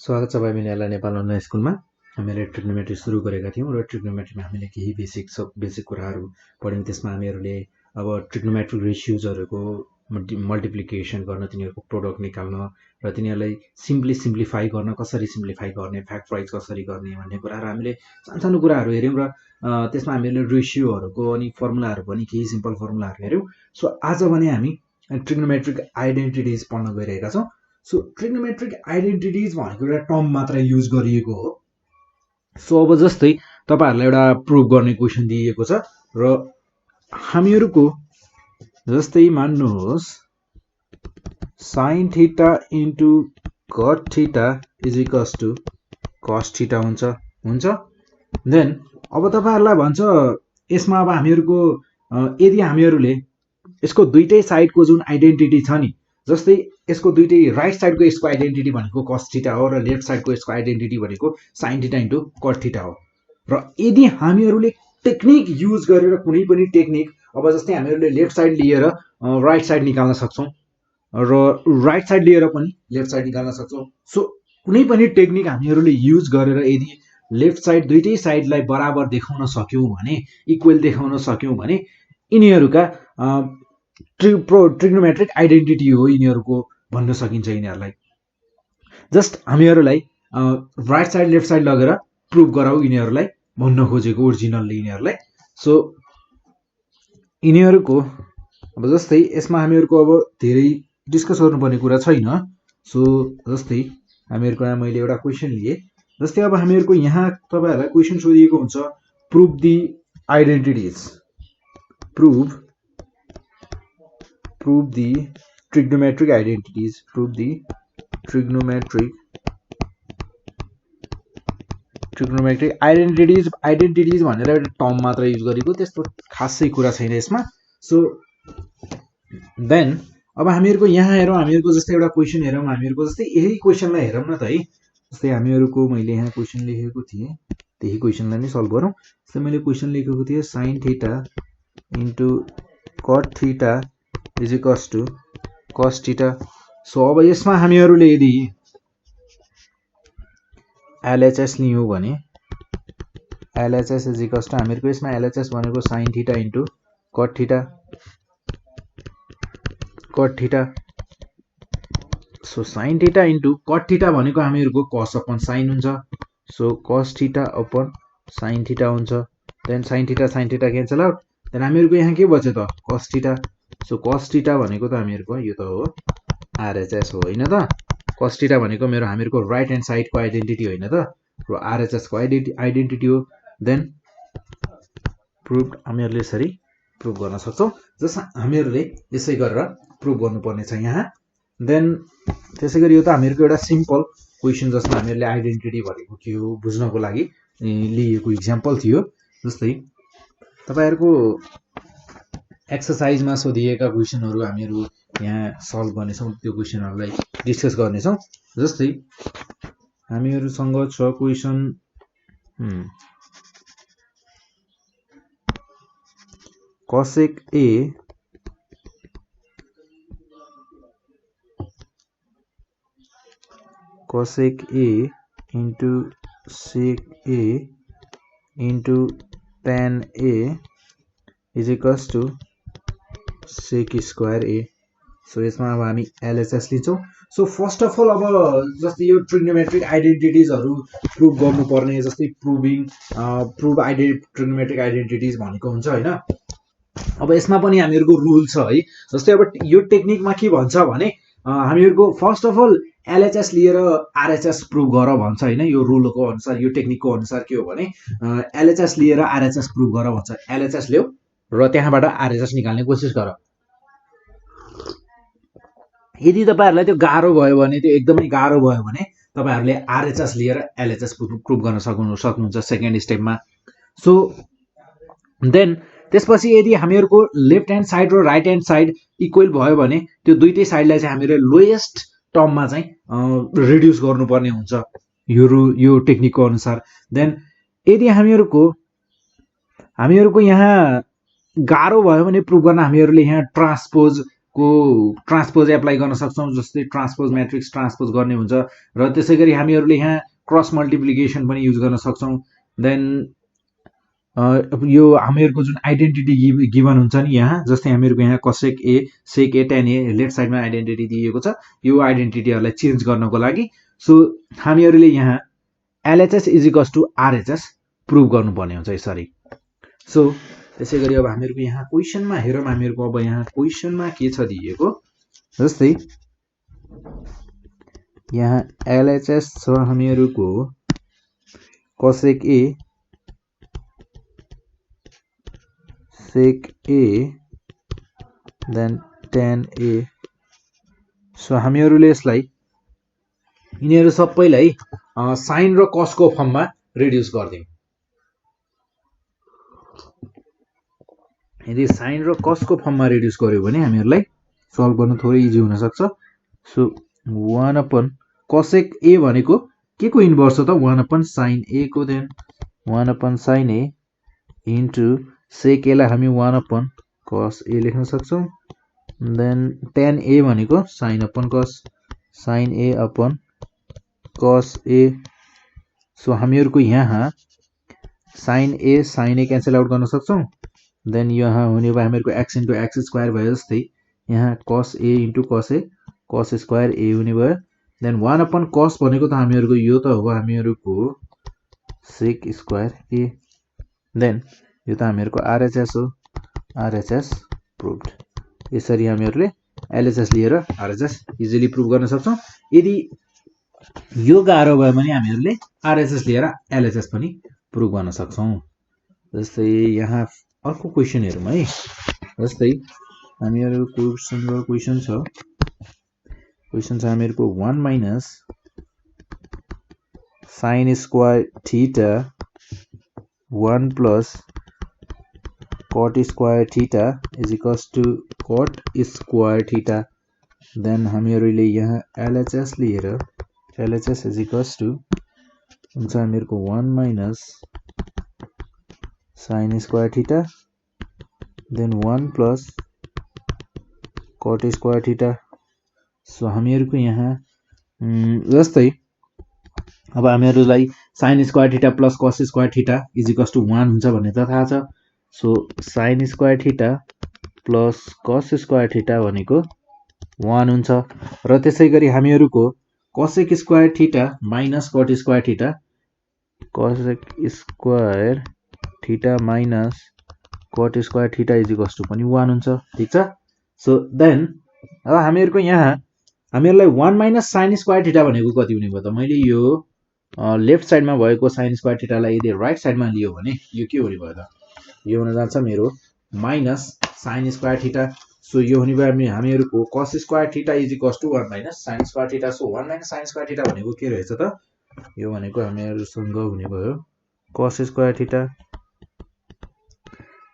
स्वागत छ भाइ बहिनीहरूलाई नेपाल अनलाइन स्कुलमा। हामीले ट्रिग्नोमेट्री सुरु गरेका थियौँ र ट्रिग्नोमेट्रीमा हामीले केही बेसिक कुराहरू पढ्यौँ। त्यसमा हामीहरूले अब ट्रिग्नोमेट्रिक रेसियोजहरूको मल्टिप्लिकेसन गर्न, तिनीहरूको प्रोडक्ट निकाल्न र तिनीहरूलाई सिम्प्लिफाई गर्न, कसरी सिम्प्लिफाई गर्ने, फ्याक्टराइज कसरी गर्ने भन्ने कुराहरू हामीले सानो कुराहरू हेऱ्यौँ। र त्यसमा हामीले रेसियोहरूको अनि फर्मुलाहरू पनि केही सिम्पल फर्मुलाहरू हेऱ्यौँ। सो आज भने हामी ट्रिग्नोमेट्रिक आइडेन्टिटिज पढ्न गइरहेका छौँ। सो ट्रिग्नोमेट्रिक आइडेन्टिटिज भनेको एउटा टर्म मात्र युज गरिएको हो। सो अब जस्तै तपाईँहरूलाई एउटा प्रुभ गर्ने क्वेसन दिइएको छ र हामीहरूको जस्तै मान्नुहोस् sine theta into cot theta is equals to cos theta हुन्छ। देन अब तपाईँहरूलाई भन्छ यसमा अब हामीहरूको यदि हामीहरूले यसको दुईटै साइडको जुन आइडेन्टिटी छ नि, जस्तै यसको दुईटै राइट साइडको यसको आइडेन्टिटी भनेको कस थीटा हो र लेफ्ट साइडको यसको आइडेन्टिटी भनेको sine theta into cot theta हो। र यदि हामीहरूले टेक्निक युज गरेर कुनै पनि टेक्निक, अब जस्तै हामीहरूले लेफ्ट साइड लिएर राइट साइड निकाल्न सक्छौँ र राइट साइड लिएर पनि लेफ्ट साइड निकाल्न सक्छौँ। सो कुनै पनि टेक्निक हामीहरूले युज गरेर यदि लेफ्ट साइड दुईटै साइडलाई बराबर देखाउन सक्यौँ भने, इक्वल देखाउन सक्यौँ भने यिनीहरूका ट्रिग्नोमेट्रिक आइडेन्टिटी हो यिनीहरूको भन्न सकिन्छ। यिनीहरूलाई जस्ट हामीहरूलाई राइट साइड लेफ्ट साइड लगेर प्रुभ गराऊ यिनीहरूलाई भन्न खोजेको ओरिजिनलले यिनीहरूलाई। सो यिनीहरूको अब जस्तै यसमा हामीहरूको अब धेरै डिस्कस गर्नुपर्ने कुरा छैन। सो जस्तै हामीहरूको यहाँ मैले एउटा क्वेसन लिएँ। जस्तै अब हामीहरूको यहाँ तपाईँहरूलाई क्वेसन सोधिएको हुन्छ prove the identities, prove the trigonometric identities, prove the trigonometric identities भनेर एउटा टर्म मात्र युज गरेको, त्यस्तो खासै कुरा छैन यसमा। सो देन अब हामीहरूको यहाँ हेरौँ, हामीहरूको जस्तै एउटा क्वेसन हेरौँ, हामीहरूको जस्तै यही क्वेसनलाई हेरौँ न त है। जस्तै हामीहरूको मैले यहाँ क्वेसन लेखेको थिएँ, त्यही क्वेसनलाई नै सल्भ गरौँ। जस्तै मैले क्वेसन लेखेको थिएँ sine theta into cot theta is equals to cos theta. So अब यसमा हामीहरूले यदि एलएचएस लियौँ भने एलएचएस इज इक्वल्स टु हामीहरूको यसमा एलएचएस भनेको sine theta into cot theta. So sine theta into cot theta भनेको हामीहरूको कस अपन साइन हुन्छ। So cos theta upon sine theta हुन्छ। Then sine theta cancel out. Then हामीहरूको यहाँ के बच्यो त कस थीटा। सो कस थीटा भनेको त हामीहरूको यो त हो आरएचएस हो होइन त। कस थीटा भनेको हामीहरूको राइट ह्यान्ड साइडको आइडेन्टिटी होइन त, र आरएचएसको आइडेन्टिटी हो। देन प्रुभ हामीहरूले यसरी प्रुभ गर्न सक्छौँ, जस हामीहरूले यसै गरेर प्रुभ गर्नुपर्ने छ यहाँ। देन त्यसै गरी यो त हामीहरूको एउटा सिम्पल क्वेसन जसमा हामीहरूले आइडेन्टिटी भनेको के हो बुझ्नको लागि लिएको इक्जाम्पल थियो। जस्तै तपाईँहरूको एक्सर्साइजमा सोधिएका क्वेसनहरू हामीहरू यहाँ सल्भ गर्नेछौँ, त्यो क्वेसनहरूलाई डिस्कस गर्नेछौँ। जस्तै हामीहरूसँग छ question cosec A into sec A into tan A is equals to sec square A। So यसमा अब हामी एलएचएस लिन्छौँ। सो फर्स्ट अफ अल अब जस्तै यो ट्रिग्नोमेट्रिक आइडेन्टिटिजहरू प्रुभ गर्नुपर्ने, जस्तै प्रुभ ट्रिग्नोमेट्रिक आइडेन्टिटिज भनेको हुन्छ होइन। अब यसमा पनि हामीहरूको रुल छ है। जस्तै अब यो टेक्निकमा के भन्छ भने हामीहरूको फर्स्ट अफ अल एलएचएस लिएर आरएचएस प्रुभ गर भन्छ होइन। यो रुलको अनुसार, यो टेक्निकको अनुसार के हो भने एलएचएस लिएर आरएचएस प्रुभ गर भन्छ। एलएचएस ल्याऊ र त्यहाँबाट आरएचएस निकाल्ने कोसिस गर। यदि तपाईँहरूलाई त्यो गाह्रो भयो भने, त्यो एकदमै गाह्रो भयो भने तपाईँहरूले आरएचएस लिएर एलएचएस प्रुभ गर्न सक्नुहुन्छ सेकेन्ड स्टेपमा। सो देन त्यसपछि यदि हामीहरूको लेफ्ट ह्यान्ड साइड र राइट ह्यान्ड साइड इक्वल भयो भने त्यो दुईटै साइडलाई चाहिँ हामीले लोएस्ट टर्ममा चाहिँ रिड्युस गर्नुपर्ने हुन्छ यो टेक्निकको अनुसार। देन यदि हामीहरूको यहाँ गाह्रो भयो भने प्रुभ गर्न हामीहरूले यहाँ ट्रान्सपोज को ट्रान्सपोज एप्लाई गर्न सक्छौँ, जस्तै ट्रान्सपोज म्याट्रिक्स ट्रान्सपोज गर्ने हुन्छ। र त्यसै गरी हामीहरूले यहाँ क्रस मल्टिप्लिकेसन पनि युज गर्न सक्छौँ। देन यो हामीहरूको जुन आइडेन्टिटी गिभन हुन्छ नि यहाँ, जस्तै हामीहरूको यहाँ cosec A sec A tan A left साइडमा आइडेन्टिटी दिएको छ, यो आइडेन्टिटीहरूलाई चेन्ज गर्नको लागि सो हामीहरूले यहाँ LHS is equals to RHS prove गर्नुपर्ने हुन्छ यसरी। सो त्यसै गरी अब हामीहरूको यहाँ क्वेसनमा हेरौँ, हामीहरूको अब यहाँ क्वेसनमा के छ दिएको, जस्तै यहाँ एलएचएस छ हामीहरूको cosec A sec A then tan A. So हामीहरूले यसलाई यिनीहरू सबैलाई साइन र कसको फर्ममा रिड्युस गरिदिउँ। यदि साइन र कसको फर्ममा रिड्युस गर्यो भने हामीहरूलाई सल्भ गर्नु थोरै इजी हुनसक्छ। सो 1/, कसेक ए भनेको के को इन्भर्स हो त, 1/, साइन ए को, देन 1/, साइन ए इन्टु सेक एलाई हामी 1/, कस ए लेख्न सक्छौँ। देन टेन ए भनेको साइन/, कस, साइन ए अपन कस ए। सो हामीहरूको यहाँ साइन ए क्यान्सल आउट गर्न सक्छौँ। देन यहाँ हुने भयो हामीहरूको एक्स इन्टु एक्स स्क्वायर भयो, जस्तै यहाँ कस ए इन्टु कस ए, कस स्क्वायर ए हुने भयो। देन 1/, कस भनेको त हामीहरूको यो त हो हामीहरूको सेक स्क्वायर ए। देन यो त हामीहरूको आरएचएस हो, आरएचएस प्रुभड। यसरी हामीहरूले एलएचएस लिएर आरएचएस इजिली प्रुभ गर्न सक्छौँ। यदि यो गाह्रो भयो भने हामीहरूले आरएचएस लिएर एलएचएस पनि प्रुभ गर्न सक्छौँ। जस्तै यहाँ अर्को क्वेसन हेरौँ है, जस्तै हामीहरूको क्वेसन छ हामीहरूको 1 - sine square theta 1 + cot square theta is equals to cot square theta. Then हामीहरूले यहाँ एलएचएस लिएर एलएचएस इज इक्वल्स टु हुन्छ हामीहरूको 1 - sine square theta then 1 + cot square theta. So हामीहरूको यहाँ जस्तै अब हामीहरूलाई sine square theta plus cos square theta is equals to 1 हुन्छ भन्ने त थाहा छ। So sine square theta plus cos square theta भनेको 1 हुन्छ। र त्यसै गरी हामीहरूको cosec square theta minus cot square theta, cosec square theta minus cot square theta is equals to पनि 1 हुन्छ, ठिक छ। सो देन अब हामीहरूको यहाँ हामीहरूलाई 1 - साइन स्क्वायर थीटा भनेको कति हुने भयो त, मैले यो लेफ्ट साइडमा भएको साइन स्क्वायर थीटालाई यदि राइट साइडमा लियो भने यो के हुने भयो त, यो हुन जान्छ मेरो minus sine square theta. So यो हुने भयो हामीहरूको cos square theta is equals to 1 - sine square theta. So 1 - sine square theta भनेको के रहेछ त, यो भनेको हामीहरूसँग हुने भयो cos square theta.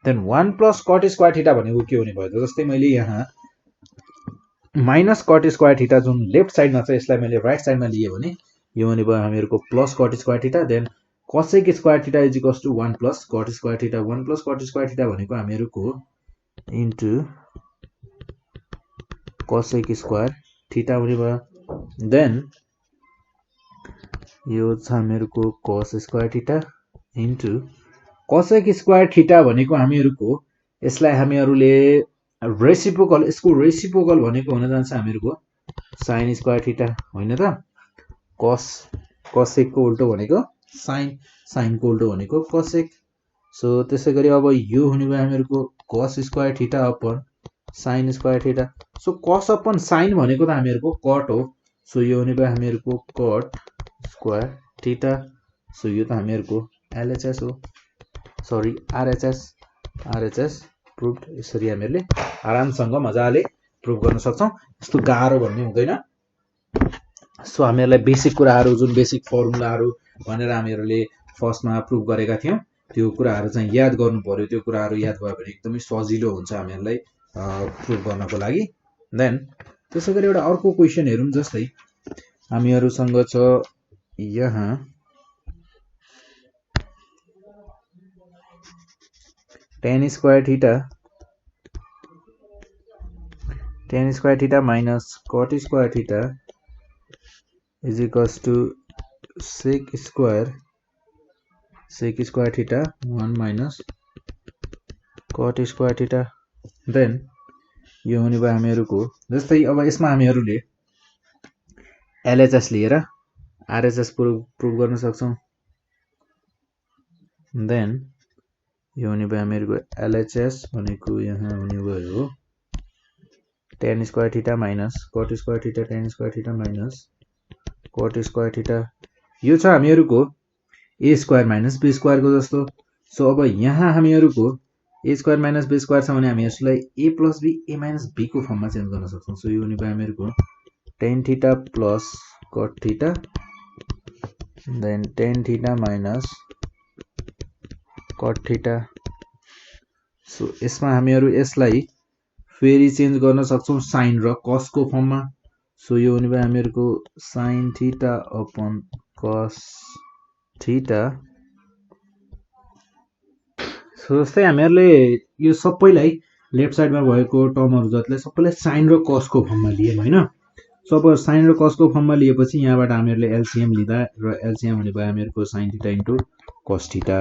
Then 1 + cot square theta भनेको के हुने भयो त, जस्तै मैले यहाँ माइनस कट स्क्वायर थीटा जुन लेफ्ट साइडमा छ यसलाई मैले राइट साइडमा लिएँ भने यो हुने भयो हामीहरूको plus cot square theta. Then cosec square theta is equals to 1 + cot square theta. 1 + cot square theta भनेको हामीहरूको इन्टु कसेक स्क्वायर थीटा हुने भयो। देन यो छ हामीहरूको cos square theta into cosec square theta भनेको हामीहरूको यसलाई हामीहरूले रेसिप्रोकल, यसको रेसिप्रोकल भनेको हुन जान्छ हामीहरूको साइन स्क्वायर थीटा होइन त, कसेकको उल्टो भनेको साइन, साइनको उल्टो भनेको कसेक। सो त्यसै गरी अब यो हुने भयो हामीहरूको cos square theta upon sine square theta. So कस अपन साइन भनेको त हामीहरूको कट हो। सो यो हुने भयो हामीहरूको कट स्क्वायर थीटा। सो यो त हामीहरूको एलएचएस हो, सरी आरएचएस प्रुभड। यसरी हामीहरूले आरामसँग मजाले प्रुभ गर्न सक्छौँ, यस्तो गाह्रो भन्ने हुँदैन। सो हामीहरूलाई बेसिक कुराहरू जुन बेसिक फर्मुलाहरू भनेर हामीहरूले फर्स्टमा प्रुभ गरेका थियौँ त्यो कुराहरू चाहिँ याद गर्नु पर्यो। त्यो कुराहरू याद भयो भने एकदमै सजिलो हुन्छ हामीहरूलाई प्रुभ गर्नको लागि। देन त्यसै गरी एउटा अर्को क्वेसन हेरौँ, जस्तै हामीहरूसँग छ यहाँ ten square theta tan square theta minus cot square theta is equals to sec square theta 1 minus cot square theta. Then यो हुने भयो हामीहरुको जस्तै अब यसमा हामीहरुले LHS लिएर RHS प्रुभ गर्न सक्छौं. Then यो हुने भयो हामीहरुको LHS भनेको यहाँ हुने भयो tan square theta minus cot square theta tan square theta minus cot square theta. यो छ हामीहरुको a square minus b square को जस्तो. सो अब यहाँ हामीहरुको a square minus b square छ भने हामी यसलाई a plus b a minus b को फर्ममा चेन्ज गर्न सक्छौं. सो यो हुने भयो हामीहरुको tan theta plus cot theta then tan theta minus cot theta. So यसमा हामीहरु यसलाई फेरि चेन्ज गर्न सक्छौं sin र cos को फर्ममा. सो यो हुने भयो हामीहरुको sin theta upon cos theta. So जस्तै हामीहरुले यो सबैलाई लेफ्ट साइडमा भएको टर्महरु जतिले सबैलाई sin र cos को फर्ममा लियौं हैन. सो अब sin र cos को फर्ममा लिएपछि यहाँबाट हामीहरुले LCM लिदा र LCM हुने भयो हामीहरुको sin theta into cos theta.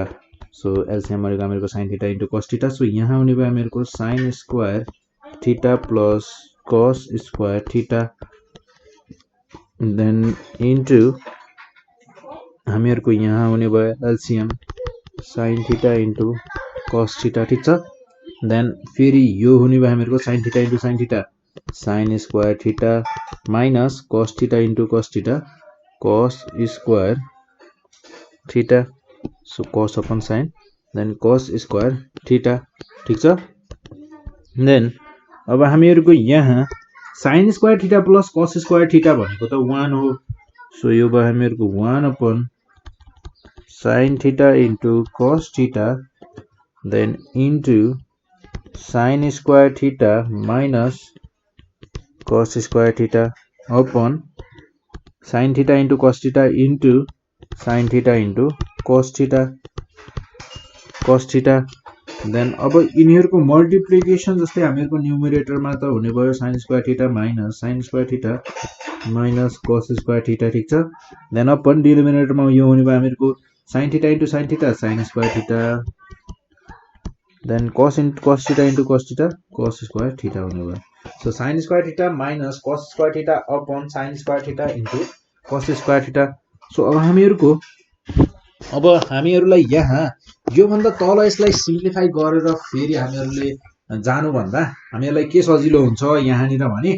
So LCM भनेको हामीहरुको sin theta into cos theta. So यहाँ हुने भयो हामीहरुको sin square theta plus cos square theta then into हामीहरुको यहाँ हुने भयो LCM sin theta into cos theta. ठीक छ. then फेरि यो हुने भयो हामीहरुको sin theta into sin theta sin square theta minus cos theta into cos theta cos square theta. so cos upon sin then cos square theta. ठीक छ. then अब हामीहरुको यहाँ sin square theta plus cos square theta भनेको त 1 हो. So यो भयो हामीहरुको 1 upon sin theta into cos theta then into sin square theta minus cos square theta upon sin theta into cos theta into sin theta into cos theta. then अब यिनीहरुको multiplication जस्तै हामीहरुको न्युमरेटरमा त हुने भयो sin square theta minus sin square theta minus cos square theta. ठीक छ. then upon डिनोमिनेटरमा यो हुने भयो हामीहरुको sin theta into sin theta sin square theta then cos theta into cos theta cos square theta हुने भयो. so sin square theta minus cos square theta upon sin square theta into cos square theta. so अब हामीहरुलाई यहाँ यो भन्दा तल यसलाई simplify गरेर फेरि हामीहरुले जानु भन्दा हामीहरुलाई के सजिलो हुन्छ यहाँनिर भने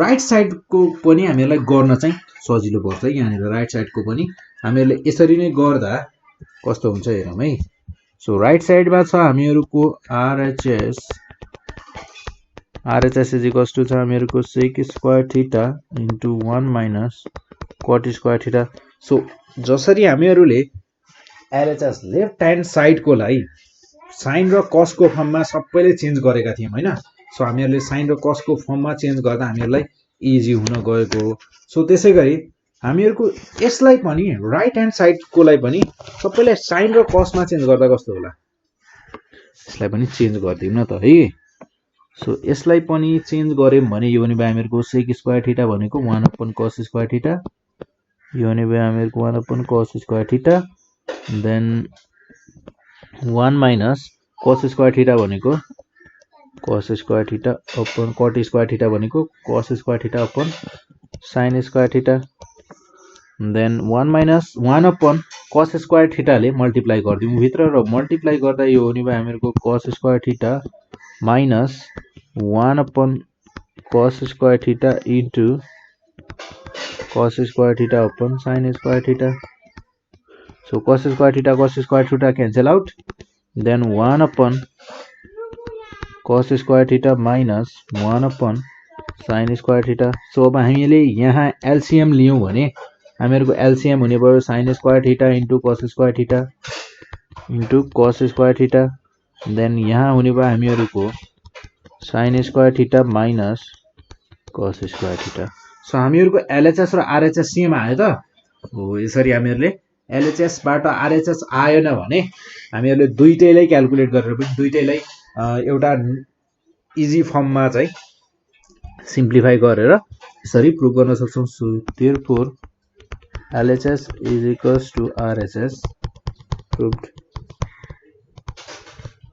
राइट साइड को पनि हामीहरुलाई गर्न चाहिँ सजिलो पर्छ. यहाँनिर राइट साइड को पनि हामीहरुले यसरी नै गर्दा कस्तो हुन्छ हेरौं है. सो राइट साइडमा छ हामीहरुको RHS is equals to छ हामीहरुको sec square theta into 1 minus cot square theta. So जसरी हामीहरुले LHS लेफ्ट ह्यान्ड साइड को लाई sin र cos को फर्ममा सबैले चेन्ज गरेका थियौं हैन. सो हामीहरुले sin र cos को फर्ममा चेन्ज गर्दा हामीहरुलाई इजी हुन गएको. सो त्यसैगरी हामीहरुको यसलाई पनि राइट ह्यान्ड साइड को लाई पनि सबैले sin र cos मा चेन्ज गर्दा कस्तो होला. यसलाई पनि चेन्ज गर्दियौं न त है. सो यसलाई पनि चेन्ज गर्यौं भने यो हुने भयो हामीहरुको sec square theta भनेको 1 upon cos square theta. यो हुने भयो हामीहरुको 1 upon cos square theta then 1 minus cos square theta भनेको cos square theta upon cot square theta भनेको cos square theta upon sin square theta then 1 minus 1 upon cos square theta ले multiply गर्दियौं भित्र र multiply गर्दा यो हुने भयो हामीहरुको cos square theta minus 1 upon cos square theta into cos square theta upon sin square theta. So cos square theta cancel out. Then 1 upon cos square theta minus 1 upon sin square theta. So अब हामीले यहाँ LCM लियौं भने हामीहरुको LCM हुने भयो sin square theta into cos square theta into cos square theta. Then यहाँ हुने भयो हामीहरुको sin square theta minus cos square theta. So हामीहरुको LHS र RHS सेम आयो त. हो यसरी हामीहरुले LHS बाट RHS आएन भने हामीहरुले दुईटैलाई क्याल्कुलेट गरेर पनि दुईटैलाई एउटा इजी फर्ममा चाहिँ सिम्प्लिफाई गरेर यसरी प्रुभ गर्न सक्छौं। So therefore LHS is equals to RHS proved.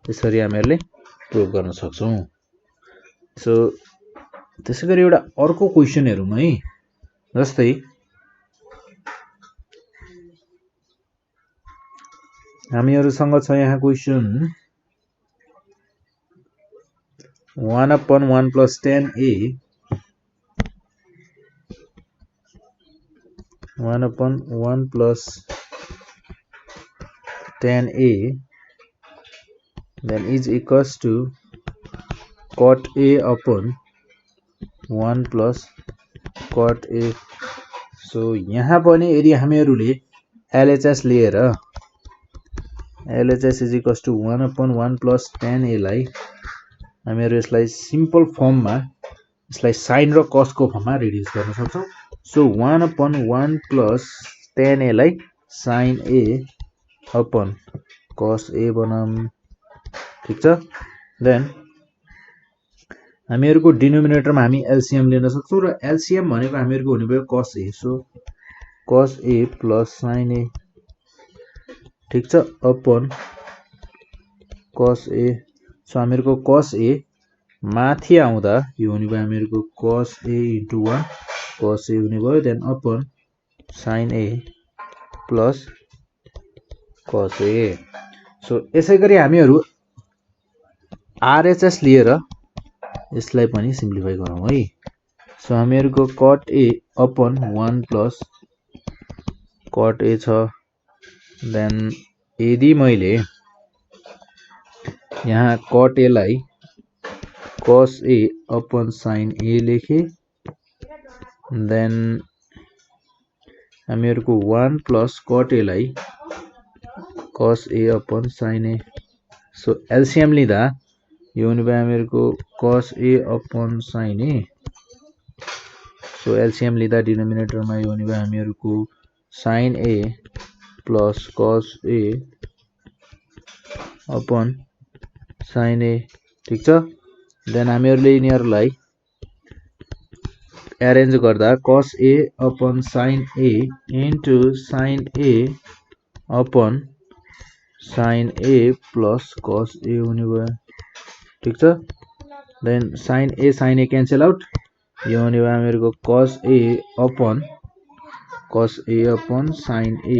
यसरी हामीहरूले प्रुभ गर्न सक्छौं। सो त्यसैगरी एउटा अर्को क्वेशन हेरौं है। जस्तै हामीहरुसँग छ यहाँ question 1/1 plus 10a 1/1 plus 10a then is equals to cot a upon 1 plus cot a। So यहाँ पनि यदि हामीहरुले LHS लिएर LHS is equals to 1/1 plus 10a लाई हामीहरु यसलाई सिम्पल फर्ममा यसलाई साइन र कस को फर्ममा रिड्युस गर्न सक्छौं। सो 1/1 plus 10a लाई sin a upon cos a बनाम। ठीक छ। देन हामीहरुको डिनोमिनेटरमा हामी LCM लिन सक्छौं र LCM भनेको हामीहरुको हुने भयो cos a। So cos a plus sin a। ठीक छ। upon cos a। सो हामीहरुको cos a माथि आउँदा यो हुने भयो हामीहरुको cos a into 1 cos a हुने भयो। Then upon sin a plus cos a। So यसैगरी हामीहरु RHS लिएर यसलाई पनि सिम्प्लिफाई गरौँ है। सो हामीहरुको cot a upon 1 plus cot a छ। देन यदि मैले यहाँ cot a लाई cos a upon sin a लेखे देन हामीहरुको 1 plus cot a लाई cos a upon sin a। So LCM लिँदा यो हुने भयो हामीहरुको cos a upon sin a। So LCM लिँदा डिनोमिनेटरमा यो हुने भयो हामीहरुको sin a plus cos a upon sin a। ठीक छ। देन हामीहरुले यिनीहरुलाई अरेन्ज गर्दा cos a upon sin a into sin a upon sin a plus cos a हुने भयो। ठीक छ। Then sin a cancel out यो हुने भयो हामीहरुको cos a upon sin a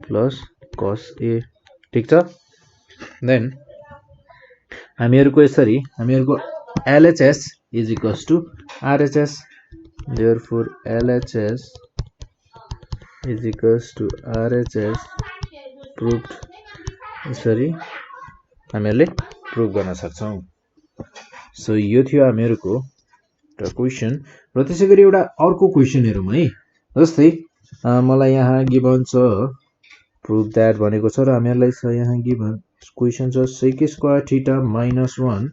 plus cos a। ठीक छ। देन हामीहरुको यसरी हामीहरुको LHS is equals to RHS। therefore LHS is equals to RHS proved। यसरी हामीहरुले प्रुभ गर्न सक्छौं। सो यो थियो हामीहरुको क्वेशन र त्यसैगरी एउटा अर्को क्वेशन हेरौं है। जस्तै मलाई यहाँ गिवन छ प्रुभ दैट भनेको छ र हामीहरुलाई छ यहाँ गिवन क्वेशन छ sec square theta minus 1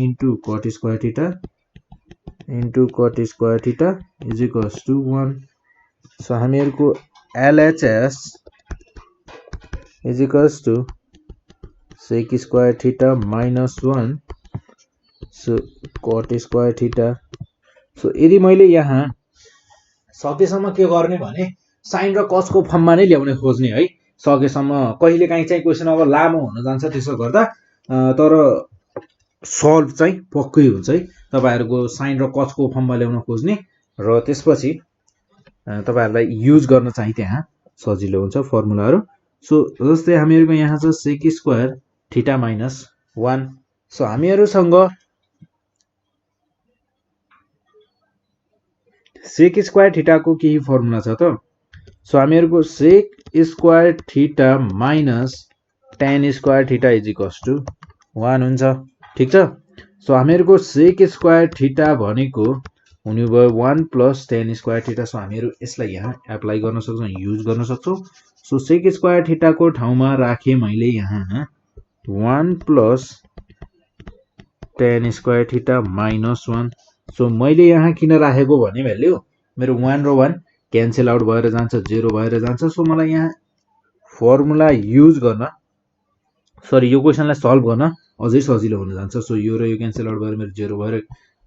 into cot square theta is equals to 1। So हामीहरुको LHS is equals to sec square theta minus 1 so cot square theta। So यदि मैले यहाँ सकेसम्म के गर्ने भने साइन र कस को फर्ममा नै ल्याउने खोज्ने है। सकेसम्म कहिलेकाहीँ चाहिँ क्वेशन अब लामो हुन जान्छ त्यसो गर्दा तर सल्भ चाहिँ पक्कै हुन्छ है। तपाईहरुको साइन र कस को फर्ममा ल्याउन खोज्ने र त्यसपछि तपाईहरुलाई युज गर्न चाहिँ त्यहाँ सजिलो हुन्छ फर्मुलाहरु। सो जस्तै हामीहरुको यहाँ छ sec square theta minus 1। So हामीहरुसँग sec square theta को केही फर्मुला छ त। सो हामीहरुको sec square theta minus tan square theta is equals to 1 हुन्छ। ठीक छ। सो हामीहरुको sec square theta भनेको हुने भयो 1 plus tan square theta। So हामीहरु यसलाई यहाँ एप्लाई गर्न सक्छौं युज गर्न सक्छौं। सो sec square theta को ठाउँमा राखे मैले यहाँ 1 plus tan square theta minus 1। So मैले यहाँ किन राखेको भने भ्यालु मेरो 1 र 1 क्यान्सल आउट भएर जान्छ 0 भएर जान्छ। सो मलाई यहाँ फर्मुला युज गर्न सरी यो क्वेशनलाई सल्भ गर्न अझै सजिलो हुन जान्छ। सो यो र यो क्यान्सल आउट भएर मेरो 0 भएर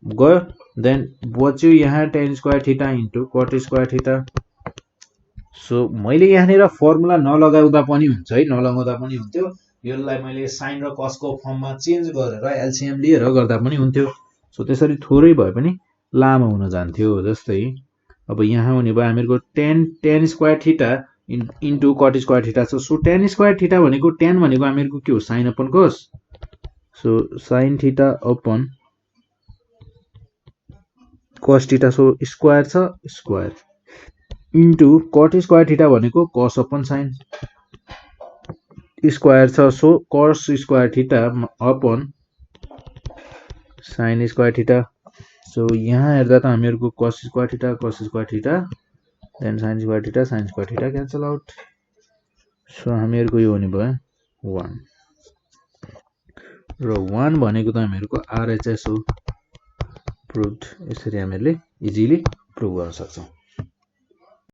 गयो। देन बच्यो यहाँ tan square theta into cot square theta. So मैले यहाँनिर फर्मुला नलगाउँदा पनि हुन्छ है, नलगाउँदा पनि हुन्थ्यो। यसलाई मैले साइन र कसको फर्ममा चेन्ज गरेर एलसीएम लिएर गर्दा पनि हुन्थ्यो। सो त्यसरी थोरै भए पनि लामो हुन जान्थ्यो। जस्तै अब यहाँ हुने भयो हामीहरूको tan square theta into cot square theta छ। सो tan स्क्वायर थीटा भनेको tan भनेको हामीहरूको के हो, sine upon cos। So sine theta upon cos थीटा, सो स्क्वायर छ square into cot square theta भनेको cos अपन साइन स्क्वायर छ। So cos square theta upon sine square theta. So यहाँ हेर्दा त हामीहरूको cos square theta then sine square theta cancel out. So हामीहरूको यो हुने भयो 1 र 1 भनेको त हामीहरूको RHS हो। प्रुभड। यसरी हामीहरूले इजिली प्रुभ गर्न सक्छौँ।